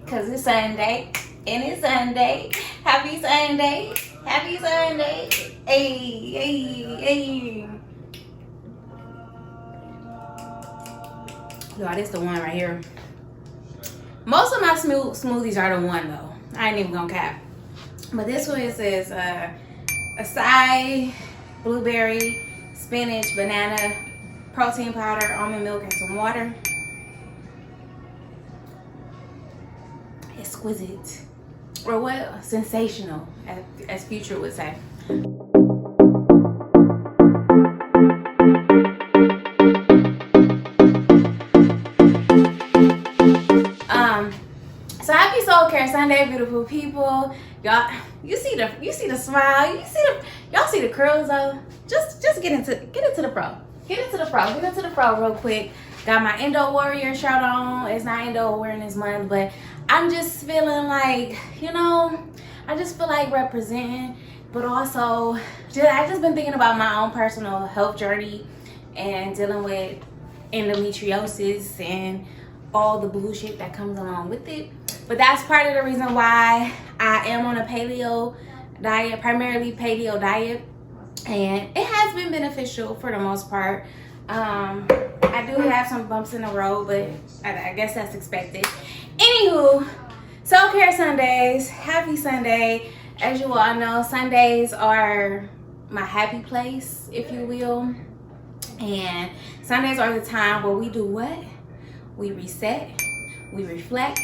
Cause it's Sunday and it's Sunday. Happy Sunday. Happy Sunday. Hey, hey, hey. Y'all, this the one right here. Most of my smoothies are the one though. I ain't even gonna cap. But this one, it says acai, blueberry, spinach, banana, protein powder, almond milk, and some water. Exquisite. Or what? Sensational, as Future would say. So happy Soul Care Sunday, beautiful people. Y'all, you see the smile, y'all see the curls though. Just get into the pro. Get into the pro real quick. Got my Indo Warrior shirt on. It's not Indo Awareness Month, but I'm just feeling like, you know, I just feel like representing, but also I just been thinking about my own personal health journey and dealing with endometriosis and all the bullshit that comes along with it. But that's part of the reason why I am on a paleo diet, primarily paleo diet, and it has been beneficial for the most part. I do have some bumps in the road, but I guess that's expected. Anywho, Soul Care Sundays, happy Sunday. As you all know, Sundays are my happy place, if you will. And Sundays are the time where we do what? We reset, we reflect,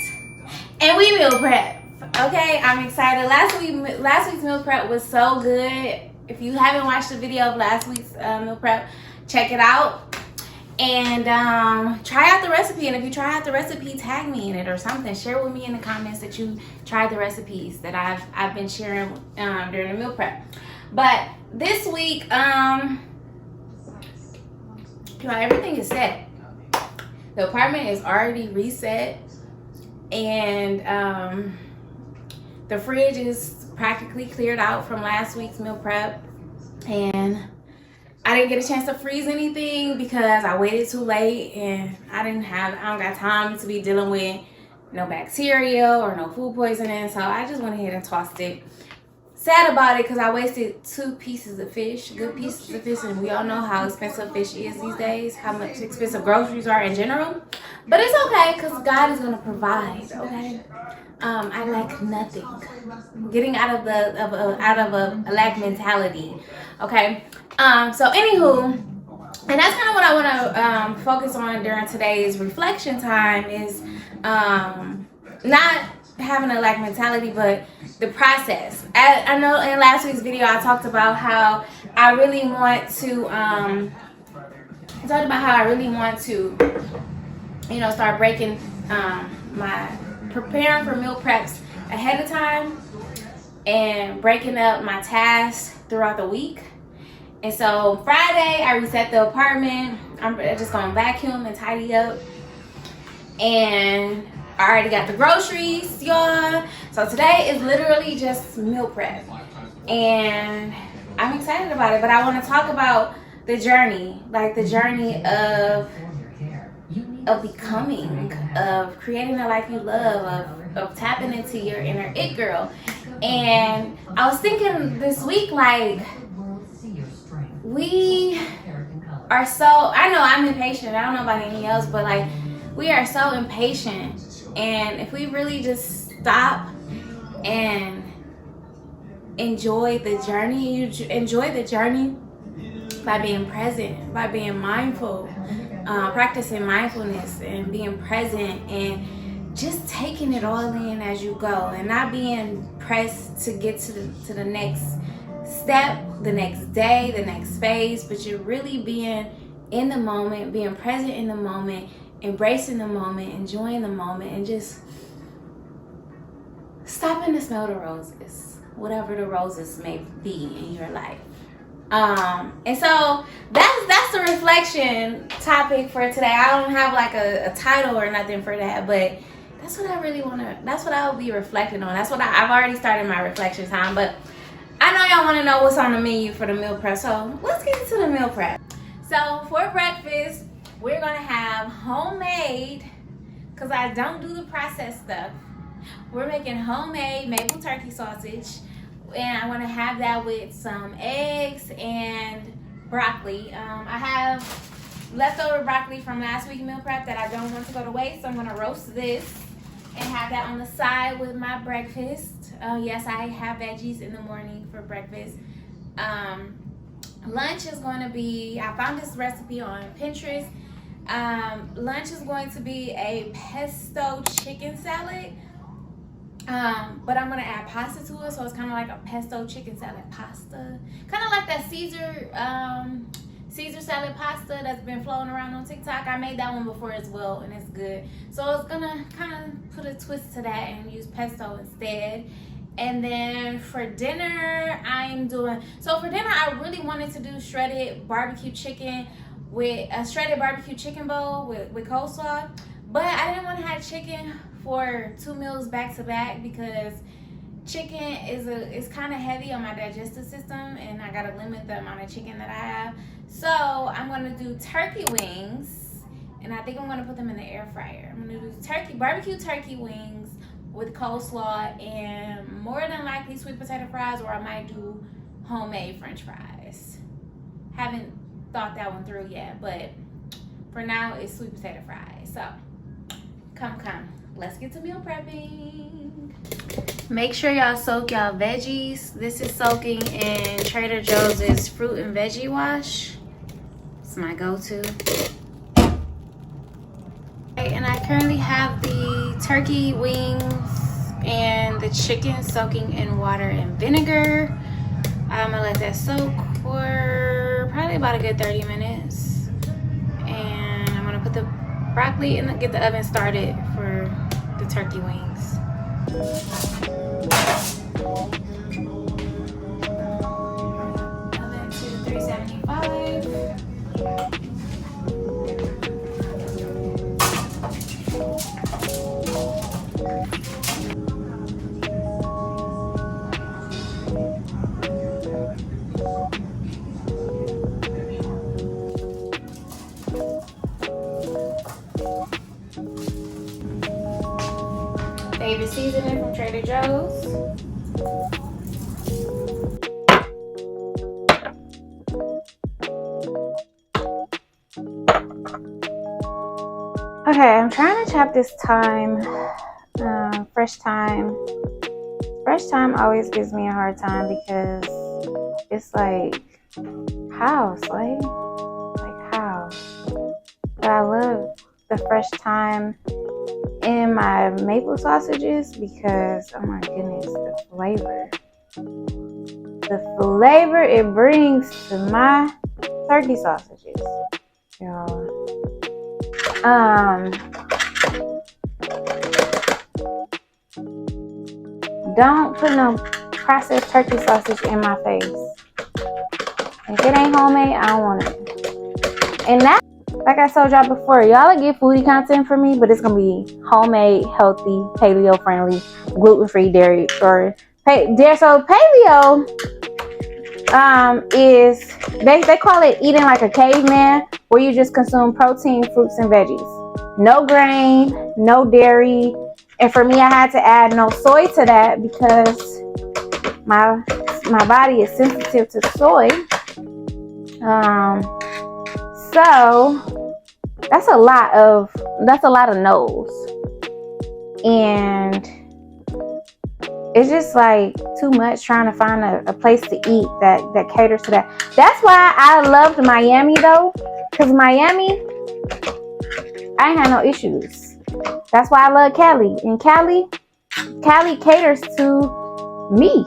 and we meal prep. Okay, I'm excited. Last week's meal prep was so good. If you haven't watched the video of last week's meal prep, check it out and try out the recipe. And if you try out the recipe, tag me in it or something. Share with me in the comments that you tried the recipes that I've been sharing during the meal prep. But this week, everything is set. The apartment is already reset, and the fridge is practically cleared out from last week's meal prep, and I didn't get a chance to freeze anything because I waited too late, and I don't got time to be dealing with no bacteria or no food poisoning, so I just went ahead and tossed it. Sad about it because I wasted 2 pieces of fish, good pieces of fish, and we all know how expensive fish is these days, how much expensive groceries are in general. But it's okay because God is going to provide, okay? I lack nothing. Getting out of a lack mentality, okay? So anywho, and that's kind of what I want to focus on during today's reflection time is not having a lack mentality, but the process. I know in last week's video I talked about how I really want to start breaking preparing for meal preps ahead of time and breaking up my tasks throughout the week. And so Friday I reset the apartment. I'm just gonna vacuum and tidy up, and I already got the groceries, y'all. So today is literally just meal prep, and I'm excited about it. But I want to talk about the journey, like the journey of becoming, of creating the life you love, of tapping into your inner it girl. And I was thinking this week, like, we are so, I know I'm impatient. I don't know about anything else, but like, we are so impatient. And if we really just stop and enjoy the journey, you enjoy the journey by being present, by being mindful, practicing mindfulness and being present and just taking it all in as you go and not being pressed to get to the next step, the next day, the next phase, but you're really being in the moment, being present in the moment, embracing the moment, enjoying the moment, and just stopping to smell the roses, whatever the roses may be in your life. And so that's the reflection topic for today. I don't have like a title or nothing for that, but that's what I really that's what I will be reflecting on. That's what I've already started my reflection time, but I know y'all want to know what's on the menu for the meal prep. So let's get into the meal prep. So for breakfast, we're gonna have homemade, because I don't do the processed stuff, We're making homemade maple turkey sausage, and I want to have that with some eggs and broccoli. I have leftover broccoli from last week's meal prep that I don't want to go to waste, so I'm going to roast this and have that on the side with my breakfast. Yes, I have veggies in the morning for breakfast. Lunch is going to be, I found this recipe on Pinterest. Lunch is going to be a pesto chicken salad. But I'm going to add pasta to it, so it's kind of like a pesto chicken salad pasta. Kind of like that Caesar salad pasta that's been flowing around on TikTok. I made that one before as well, and it's good. So it's going to kind of put a twist to that and use pesto instead. And then for dinner, I really wanted to do shredded barbecue chicken with a shredded barbecue chicken bowl with coleslaw. But I didn't want to have chicken for 2 meals back to back because chicken is kind of heavy on my digestive system, and I got to limit the amount of chicken that I have. So I'm going to do turkey wings, and I think I'm going to put them in the air fryer. I'm going to do barbecue turkey wings with coleslaw and more than likely sweet potato fries, or I might do homemade french fries. Haven't thought that one through yet, but for now it's sweet potato fries. So come, let's get to meal prepping. Make sure y'all soak y'all veggies. This is soaking in Trader Joe's fruit and veggie wash. It's my go-to. And I currently have the turkey wings and the chicken soaking in water and vinegar. I'm gonna let that soak for probably about a good 30 minutes. And I'm gonna put the broccoli and get the oven started for the turkey wings. Oven to 375. Favorite seasoning from Trader Joe's. Okay, I'm trying to chop this thyme, fresh thyme. Fresh thyme always gives me a hard time because it's like, how, Slay? Like, how? But I love the fresh thyme in my maple sausages because, oh my goodness, the flavor it brings to my turkey sausages, y'all. Don't put no processed turkey sausage in my face. If it ain't homemade, I don't want it. And that, like I told y'all before, y'all will get foodie content from me, but it's gonna be homemade, healthy, paleo friendly, gluten-free, dairy or so paleo is they call it eating like a caveman, where you just consume protein, fruits, and veggies. No grain, no dairy. And for me, I had to add no soy to that because my body is sensitive to soy. So that's a lot of no's. And it's just like too much trying to find a place to eat that caters to that. That's why I loved Miami though, because Miami, I ain't had no issues. That's why I love Cali. And Cali caters to me.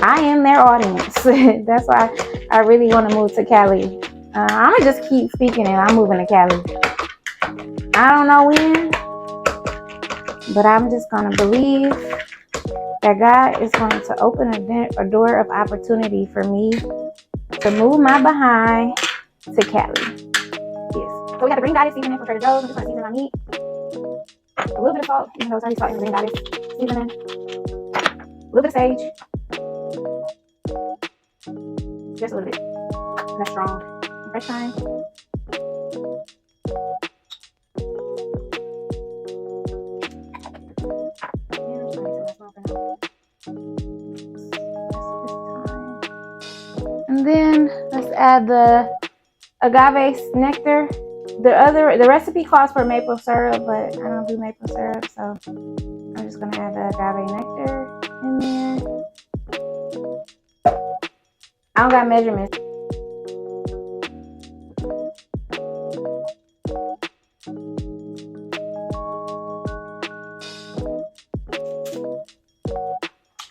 I am their audience. That's why I really want to move to Cali. I'm going to just keep speaking and I'm moving to Cali. I don't know when, but I'm just going to believe that God is going to open a door of opportunity for me to move my behind to Cali. Yes. So we got the green goddess seasoning from Trader Joe's. I'm just going to season my meat. A little bit of salt, even though it's already salt in the green goddess seasoning. A little bit of sage. Just a little bit. And that's strong. Fresh thyme. And then let's add the agave nectar. The recipe calls for maple syrup, but I don't do maple syrup, so I'm just gonna add the agave nectar in there. I don't got measurements.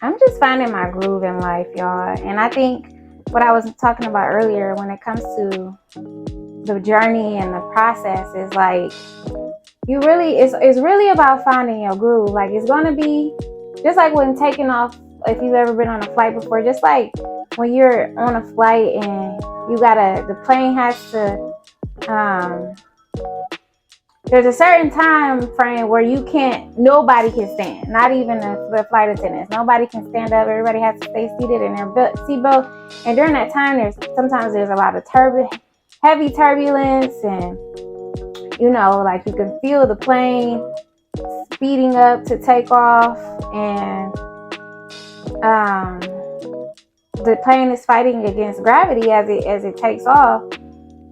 I'm just finding my groove in life, y'all. And I think what I was talking about earlier when it comes to the journey and the process is like, it's really about finding your groove. Like, it's going to be just like when taking off, if you've ever been on a flight before, just like when you're on a flight and the plane has to, there's a certain time frame where nobody can stand, not even the flight attendants. Nobody can stand up. Everybody has to stay seated in their seatbelt. And during that time, sometimes there's a lot of heavy turbulence, and like you can feel the plane speeding up to take off, and the plane is fighting against gravity as it takes off.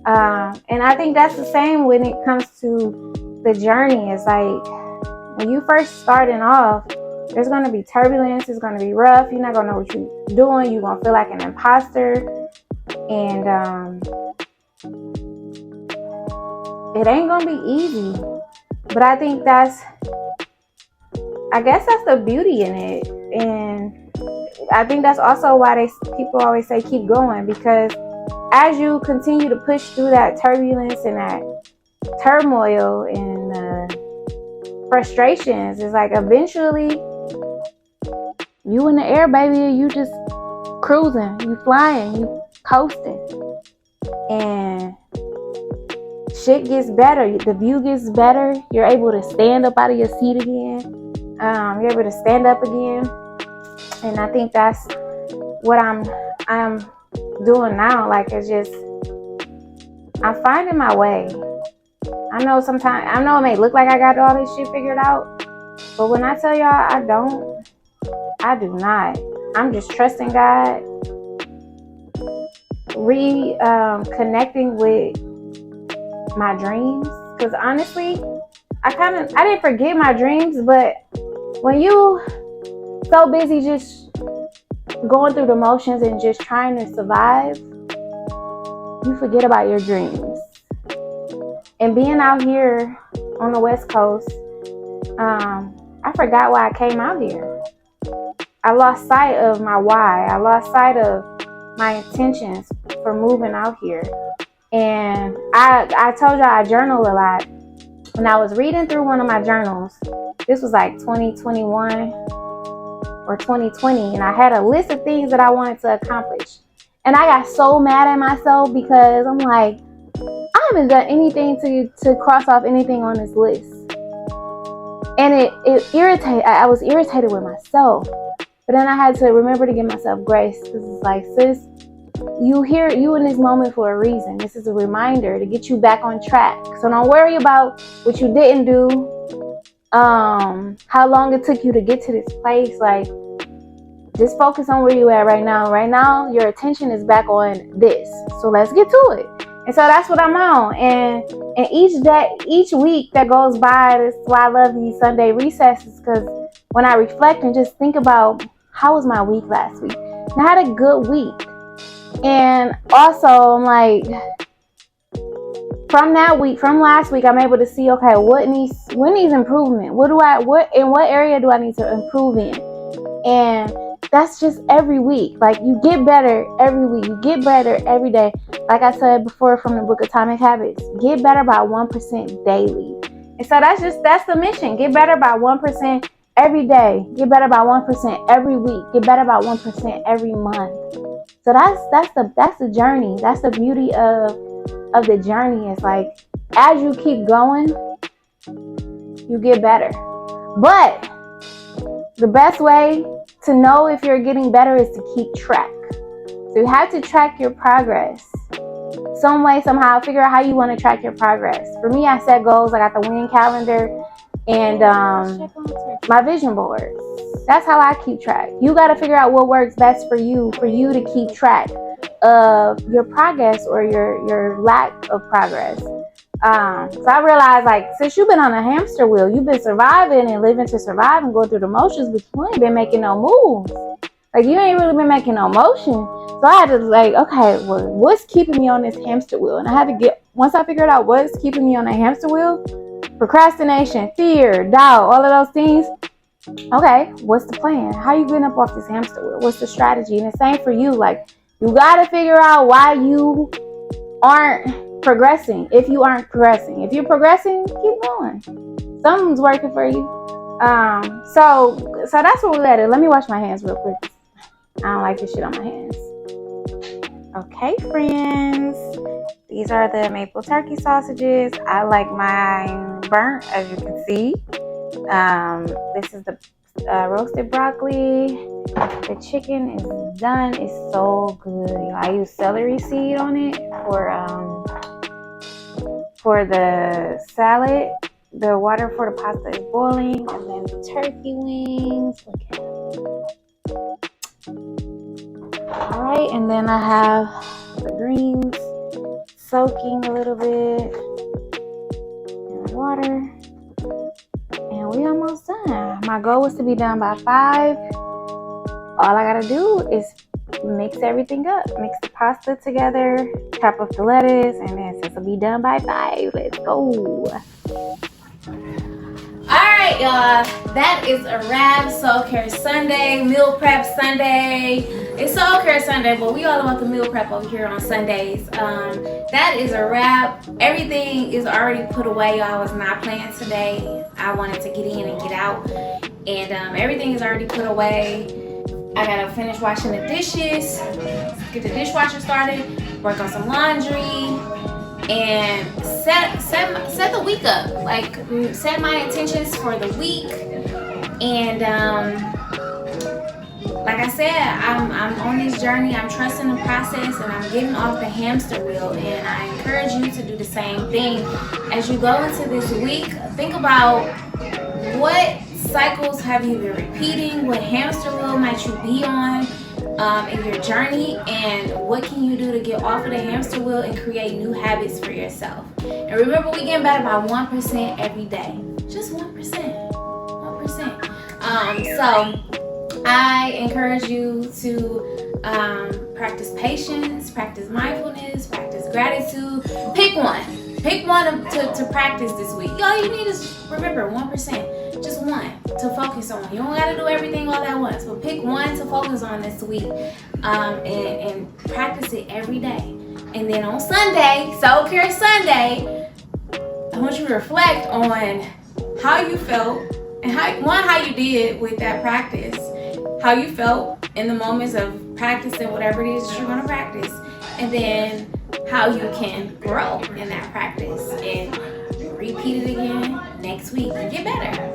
And I think that's the same when it comes to the journey. It's like when you first starting off, there's going to be turbulence. It's going to be rough. You're not going to know what you're doing. You're going to feel like an imposter. And it ain't going to be easy. But I think that's the beauty in it. And I think that's also why people always say keep going, because as you continue to push through that turbulence and that turmoil and frustrations, it's like eventually you in the air, baby. You just cruising, you flying, you coasting, and shit gets better. The view gets better. You're able to stand up out of your seat again. You're able to stand up again, and I think that's what I'm doing now. Like, it's just, I'm finding my way. I know it may look like I got all this shit figured out, but when I tell y'all I do not. I'm just trusting God, connecting with my dreams, because honestly, I didn't forget my dreams, but when you so busy just going through the motions and just trying to survive, you forget about your dreams. And being out here on the West Coast, I forgot why I came out here. I lost sight of my why. I lost sight of my intentions for moving out here. And I told y'all I journal a lot. When I was reading through one of my journals, this was like 2021 or 2020, and I had a list of things that I wanted to accomplish. And I got so mad at myself because I'm like, I haven't done anything to cross off anything on this list. And it irritated. I was irritated with myself. But then I had to remember to give myself grace, because it's like, sis, you in this moment for a reason. This is a reminder to get you back on track. So don't worry about what you didn't do, how long it took you to get to this place. Like, just focus on where you at right now. Right now, your attention is back on this. So let's get to it. And so that's what I'm on. And each week that goes by, that's why I love these Sunday recesses, because when I reflect and just think about how was my week last week, and I had a good week. And also, I'm like, from last week, I'm able to see, okay, what needs improvement? In what area do I need to improve in? And that's just every week. Like, you get better every week. You get better every day. Like I said before from the book Atomic Habits, get better by 1% daily. And so that's the mission. Get better by 1% every day. Get better by 1% every week. Get better by 1% every month. So that's the journey. That's the beauty of the journey. It's like, as you keep going, you get better. But the best way to know if you're getting better is to keep track. So you have to track your progress. Some way, somehow, figure out how you want to track your progress. For me, I set goals. I got the winning calendar and my vision board. That's how I keep track. You got to figure out what works best for you to keep track of your progress or your lack of progress. So I realized, like, since you've been on a hamster wheel, you've been surviving and living to survive and going through the motions, but you ain't been making no moves. Like, you ain't really been making no motion. So I had to, like, okay, well, what's keeping me on this hamster wheel? And I had to once I figured out what's keeping me on a hamster wheel, procrastination, fear, doubt, all of those things. Okay, what's the plan? How you getting up off this hamster wheel? What's the strategy? And the same for you. Like, you got to figure out why you aren't progressing. If you aren't progressing, if you're progressing, keep going. Something's working for you. So that's where we let it. Let me wash my hands real quick. I don't like this shit on my hands. Okay, friends. These are the maple turkey sausages. I like mine burnt, as you can see. This is the roasted broccoli. The chicken is done. It's so good. I use celery seed on it for the salad. The water for the pasta is boiling, and then the turkey wings. Look at it. All right, and then I have the greens soaking a little bit in water. And we almost done. My goal was to be done by 5. All I gotta do is mix everything up. Mix the pasta together, chop up the lettuce, and then it'll be done by 5. Let's go. Alright, y'all. That is a wrap. Soul Care Sunday, Meal Prep Sunday. It's Soul Care Sunday, but we all about the meal prep over here on Sundays. That is a wrap. Everything is already put away, y'all. I was not playing today. I wanted to get in and get out. And everything is already put away. I gotta finish washing the dishes, get the dishwasher started, work on some laundry, and set the week up. Like, set my intentions for the week. And like I said, I'm on this journey. I'm trusting the process, and I'm getting off the hamster wheel. And I encourage you to do the same thing as you go into this week. Think about what cycles have you been repeating? What hamster wheel might you be on in your journey? And what can you do to get off of the hamster wheel and create new habits for yourself? And remember, we get better by 1% every day. Just 1%. 1%. So I encourage you to practice patience, practice mindfulness, practice gratitude. Pick one. Pick one to practice this week. All you need is, remember, 1%. Just one to focus on. You don't got to do everything all at once, but pick one to focus on this week, and practice it every day. And then on Sunday, Soul Care Sunday, I want you to reflect on how you felt and how you did with that practice, how you felt in the moments of practicing whatever it is that you're going to practice, and then how you can grow in that practice and repeat it again next week and get better.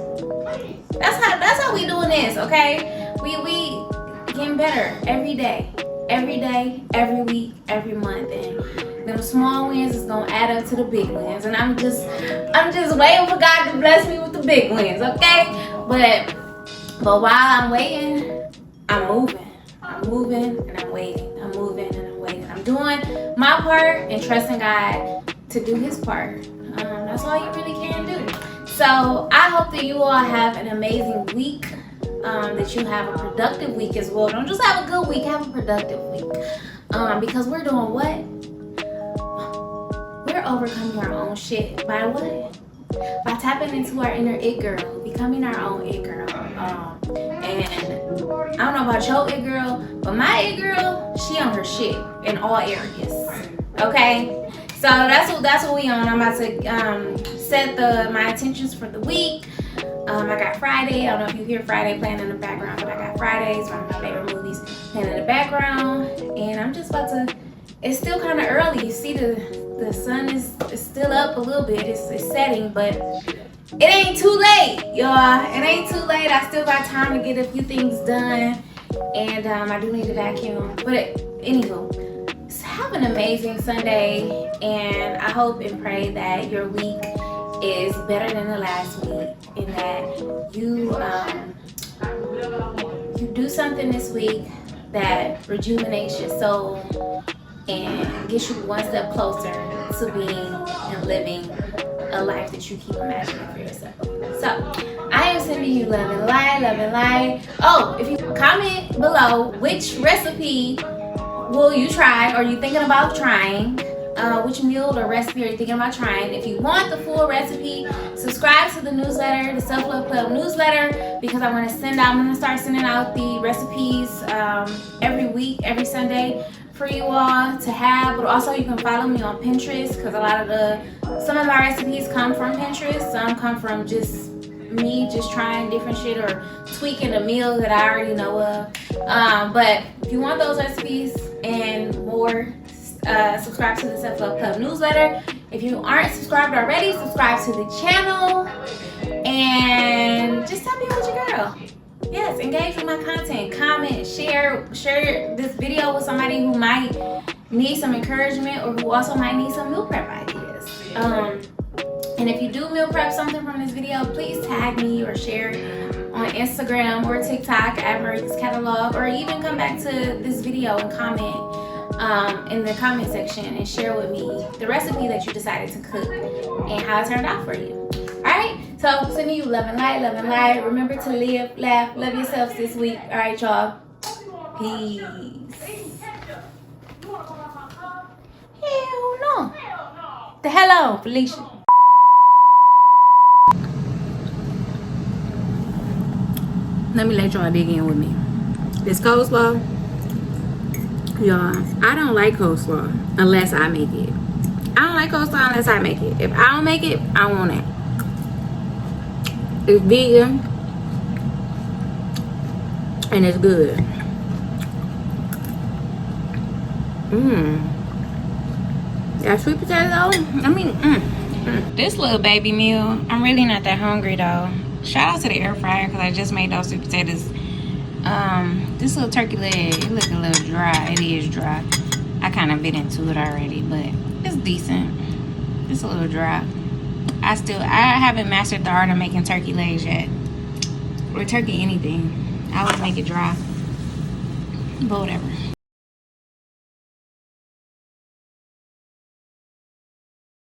That's how we doing this, okay? We getting better every day, every week, every month, and them small wins is gonna add up to the big wins. And I'm just waiting for God to bless me with the big wins, okay? But while I'm waiting, I'm moving and I'm waiting. I'm moving and I'm waiting. I'm doing my part and trusting God to do His part. That's all you really can do. So I hope that you all have an amazing week, that you have a productive week as well. Don't just have a good week, have a productive week. Because we're doing what? We're overcoming our own shit. By what? By tapping into our inner it girl, becoming our own it girl. And I don't know about your it girl, but my it girl, she on her shit in all areas. Okay? So that's what we on. I'm about to set my intentions for the week. I got Friday. I don't know if you hear Friday playing in the background, but I got Fridays, one of my favorite movies, playing in the background. And I'm just about to. It's still kind of early. You see the sun is still up a little bit. It's setting, but it ain't too late, y'all. It ain't too late. I still got time to get a few things done, and I do need to vacuum. But anywho. Have an amazing Sunday, and I hope and pray that your week is better than the last week, and that you do something this week that rejuvenates your soul, and get you one step closer to being and living a life that you keep imagining for yourself. So I am sending you love and light, love and light. Oh, if you comment below which recipe will you try, or you thinking about trying, which meal or recipe are you thinking about trying. If you want the full recipe, subscribe to the newsletter, the Self Love Club newsletter, because I'm going to start sending out the recipes every week, every Sunday for you all to have. But also you can follow me on Pinterest, because some of my recipes come from Pinterest. Some come from just me just trying different shit or tweaking a meal that I already know of. But if you want those recipes and more, subscribe to the Self Love Club newsletter. If you aren't subscribed already, subscribe to the channel and just tell me what your girl. Yes, engage with my content, comment, share this video with somebody who might need some encouragement, or who also might need some meal prep ideas. And if you do meal prep something from this video, please tag me or share on Instagram or TikTok at Marika's Catalog, or even come back to this video and comment in the comment section and share with me the recipe that you decided to cook and how it turned out for you. Alright, so sending you love and light, love and light. Remember to live, laugh, love yourselves this week. Alright, y'all. Peace. Hell no. The hell on, Felicia. Let me let y'all dig in with me. This coleslaw, y'all, I don't like coleslaw unless I make it. I don't like coleslaw unless I make it. If I don't make it, I want it. It's vegan and it's good. That sweet potato, This little baby meal, I'm really not that hungry though. Shout out to the air fryer, because I just made those sweet potatoes. This little turkey leg, it look a little dry. It is dry. I kind of bit into it already, but it's decent. It's a little dry. I haven't mastered the art of making turkey legs yet, or turkey anything. I always make it dry, but whatever.